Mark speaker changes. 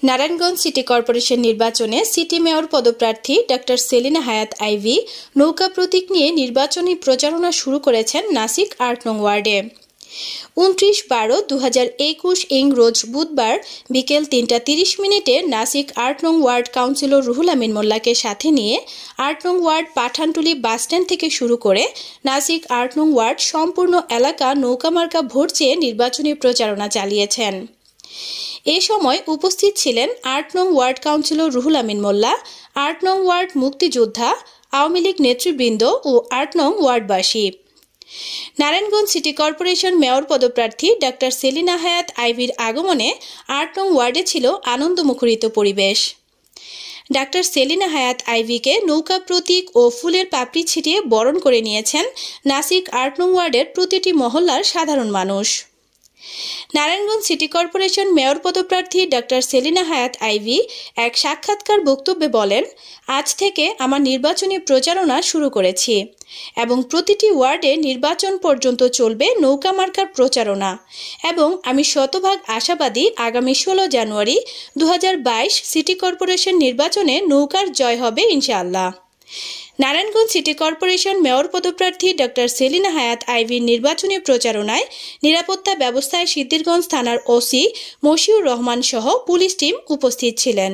Speaker 1: Narayanganj city corporation নির্বাচনে city mayor পদপ্রার্থী doctor Selina হায়াত আইভি নৌকা প্রতীক নিয়ে নির্বাচনী প্রচারণা শুরু করেছেন নাসিক ৮ নং ওয়ার্ডে। ২৯/১২/২০২১ ইং রোজ বুধবার বিকেল ৩টা ৩০ নাসিক ৮ নং ওয়ার্ড কাউন্সিলর রুহুল আমিন মোল্লাকে সাথে নিয়ে ৮ নং ওয়ার্ড পাঠানটুলি বাসস্ট্যান্ড থেকে শুরু করে নাসিক ৮ নং ওয়ার্ড সম্পূর্ণ এলাকা নৌকামার্কা ভোট চেয়ে নির্বাচনী প্রচারণা চালিয়েছেন। এ সময় উপস্থিত ছিলেন ৮ নং ওয়ার্ড কাউন্সিলর রুহুল আমিন মোল্লা, ৮ নং ওয়ার্ড মুক্তিযোদ্ধা, আওয়ামী লীগ নেতৃবৃন্দ ও ৮ নং ওয়ার্ডবাসী। নারায়ণগঞ্জ সিটি কর্পোরেশন মেয়র পদপ্রার্থী ডক্টর সেলিনা হায়াত আইভির আগমনে ৮ নং ওয়ার্ডে ছিল আনন্দমুখরিত পরিবেশ। ডক্টর সেলিনা হায়াত আইভিকে নৌকা প্রতীক ও ফুলের পাপড়ি ছিটিয়ে বরণ করে নিয়েছেন নাসিক ৮ নং ওয়ার্ডের প্রতিটি মহল্লার সাধারণ মানুষ। নারায়ণগঞ্জ সিটি কর্পোরেশন মেয়র পদপ্রার্থী ডক্টর সেলিনা হায়াত আইভি এক সাক্ষাৎকার বক্তব্যে বলেন, আজ থেকে আমার নির্বাচনী প্রচারণা শুরু করেছি এবং প্রতিটি ওয়ার্ডে নির্বাচন পর্যন্ত চলবে নৌকা মার্কার প্রচারণা এবং আমি শতভাগ আশাবাদী আগামী ১৬ জানুয়ারি ২০২২ সিটি কর্পোরেশন নির্বাচনে নৌকার জয় হবে ইনশাআল্লাহ। নারায়ণগঞ্জ সিটি কর্পোরেশন মেয়র পদপ্রার্থী ডক্টর সেলিনা হায়াত আইভির নির্বাচনী প্রচারণায় নিরাপত্তা ব্যবস্থায় সিদ্ধিরগঞ্জ থানার ওসি মশিউর রহমান সহ পুলিশ টিম উপস্থিত ছিলেন।